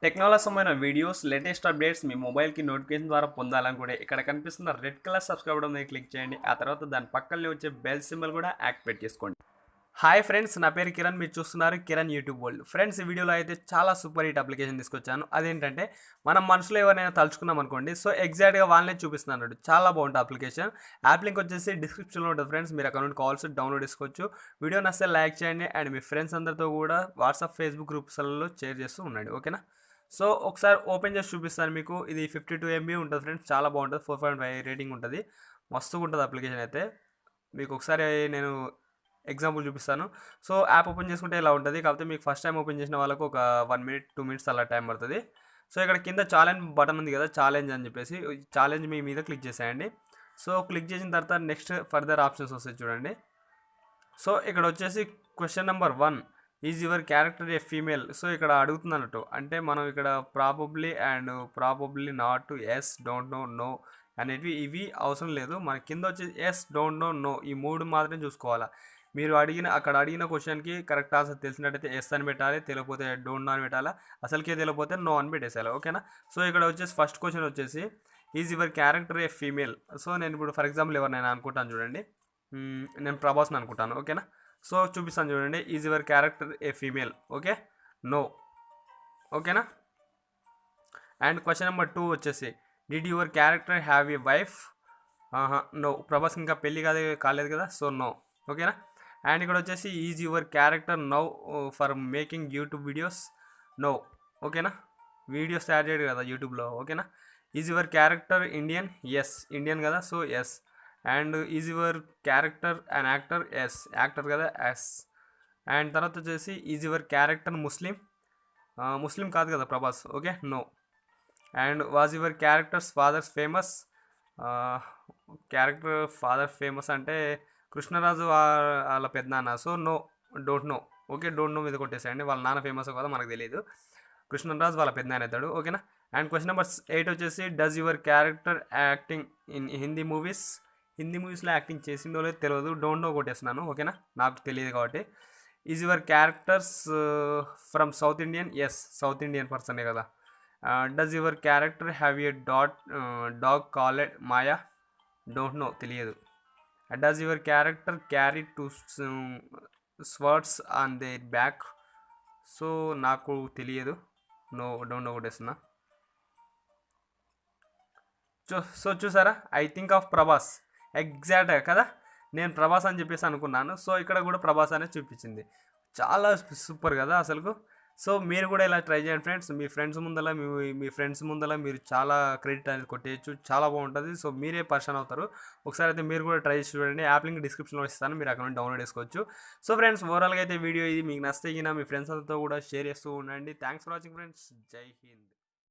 Technology సంబంధించిన videos latest updates మీ మొబైల్కి notification ద్వారా పొందాలనుకుంటే ఇక్కడ కనిపిస్తున్న రెడ్ కలర్ సబ్స్క్రైబ్ బటన్ మీద క్లిక్ చేయండి. ఆ తర్వాత దాని పక్కనే వచ్చే బెల్ సింబల్ కూడా యాక్టివేట్ చేసుకోండి. హాయ్ ఫ్రెండ్స్, నా పేరు కిరణ్. మీరు చూస్తున్నారు కిరణ్ యూట్యూబ్ వరల్డ్. ఫ్రెండ్స్, ఈ వీడియోలో అయితే చాలా సూపర్ హిట్ అప్లికేషన్ తీసుకొచ్చాను. అదేంటంటే మనం మనసులో ఎవరైనా తలుచుకున్నాం అనుకోండి, సో ఎగ్జాక్ట్గా వాళ్ళనే చూపిస్తున్నాడు. చాలా బాగుంటుంది అప్లికేషన్. యాప్ లింక్ వచ్చేసి డిస్క్రిప్షన్లో ఉంటుంది ఫ్రెండ్స్. మీరు అక్కడ నుండి కాల్స్ డౌన్లోడ్ చేసుకోవచ్చు. వీడియో నచ్చితే లైక్ చేయండి అండ్ మీ ఫ్రెండ్స్ అందరితో కూడా వాట్సాప్ ఫేస్బుక్ గ్రూప్స్లలో షేర్ చేస్తూ ఉండండి. ఓకేనా? సో ఒకసారి ఓపెన్ చేసి చూపిస్తాను మీకు. ఇది 52 MB ఉంటుంది ఫ్రెండ్స్. చాలా బాగుంటుంది. 4.5 రేటింగ్ ఉంటుంది. మస్తుగా ఉంటుంది అప్లికేషన్ అయితే. మీకు ఒకసారి నేను ఎగ్జాంపుల్ చూపిస్తాను. సో యాప్ ఓపెన్ చేసుకుంటే ఇలా ఉంటుంది. కాకపోతే మీకు ఫస్ట్ టైం ఓపెన్ చేసిన వాళ్ళకు ఒక 1 మినిట్ 2 మినిట్స్ అలా టైం పడుతుంది. సో ఇక్కడ కింద ఛాలెంజ్ బటన్ ఉంది కదా, ఛాలెంజ్ అని చెప్పేసి, ఛాలెంజ్ మీ మీద క్లిక్ చేసేయండి. సో క్లిక్ చేసిన తర్వాత నెక్స్ట్ ఫర్దర్ ఆప్షన్స్ వస్తాయి చూడండి. సో ఇక్కడ వచ్చేసి question number 1, is your character a female? So ఇక్కడ అడుగుతున్నట్టు అంటే మనం ఇక్కడ probably and probably not, yes, don't know, no అనేవి ఇవి అవసరం లేదు. మన కింద వచ్చేసి ఎస్, డోంట్ నో, నో ఈ 3 మాత్రమే చూసుకోవాలా. మీరు అక్కడ అడిగిన క్వశ్చన్కి కరెక్ట్ ఆన్సర్ తెలిసినట్టయితే ఎస్ అని పెట్టాలి, తెలియకపోతే డోంట్ నో అని పెట్టాలా, అసలుకే తెలియకపోతే నో అని పెట్టేసేయాలి. ఓకేనా? సో ఇక్కడ వచ్చేసి ఫస్ట్ క్వశ్చన్ వచ్చేసి is your character a female? So నేను ఇప్పుడు ఫర్ ఎగ్జాంపుల్ ఎవరినైనా అనుకుంటాను చూడండి. నేను ప్రభాస్ని అనుకుంటాను. ఓకేనా? సో చూపిస్తాను చూడండి. Is your character a female? Okay, no. ఓకేనా? అండ్ క్వశ్చన్ నెంబర్ 2 వచ్చేసి did your character have a wife? No, Prabhas ఇంకా పెళ్ళి కాలేదు కదా, సో నో. ఓకేనా? అండ్ ఇక్కడ వచ్చేసి is your character now for making YouTube videos? No. ఓకేనా? వీడియోస్ తయారు చేయడు కదా యూట్యూబ్లో. ఓకేనా? Is your character Indian? Yes, Indian కదా, so yes. And is your character and actor? Yes, actor కదా, ఎస్. అండ్ తర్వాత వచ్చేసి is your character Muslim? Muslim కాదు కదా Prabhas. Okay, no. And was your character's father's famous? Character father famous అంటే కృష్ణరాజు వాళ్ళ పెద్దనాన్న, so no, don't know. Okay, don't know మీద కొట్టేసేయండి. వాళ్ళ నాన్న ఫేమస్ కదా మనకు తెలియదు. కృష్ణరాజు వాళ్ళ పెద్దనాన్న అవుతాడు. ఓకేనా? అండ్ క్వశ్చన్ నెంబర్ 8 వచ్చేసి does your character acting in Hindi movies? Hindi మూవీస్లో యాక్టింగ్ చేసిండో లేదో తెలియదు, డోంట్ నో కొట్టేస్తున్నాను. ఓకేనా? నాకు తెలియదు కాబట్టి. Is your character's from South Indian? Yes, South Indian పర్సనే కదా. Does your character have a dog called Maya? Don't know, తెలియదు. Does your character carry two swords on their back? So నాకు తెలియదు, నో, డోంట్ నో కొట్టేస్తున్నా. So చూసారా, I think of Prabhas. ఎగ్జాక్ట్గా కదా, నేను ప్రభాస్ అని చెప్పేసి అనుకున్నాను. సో ఇక్కడ కూడా ప్రభాస్ అనేది చూపించింది. చాలా సూపర్ కదా అసలు. సో మీరు కూడా ఇలా ట్రై చేయండి ఫ్రెండ్స్. మీ ఫ్రెండ్స్ ముందల మీరు చాలా క్రెడిట్ అనేది కొట్టేయచ్చు. చాలా బాగుంటుంది. సో మీరే పర్సన్ అవుతారు. ఒకసారి అయితే మీరు కూడా ట్రై చేసి చూడండి. యాప్ లింక్ డిస్క్రిప్షన్లో ఇస్తాను, మీరు అక్కడ నుండి డౌన్లోడ్ చేసుకోవచ్చు. సో ఫ్రెండ్స్, ఓవరాల్గా అయితే వీడియో ఇది మీకు నచ్చితే మీ ఫ్రెండ్స్ అందరితో కూడా షేర్ చేస్తూ ఉండండి. Thanks for watching friends. జై హింద్.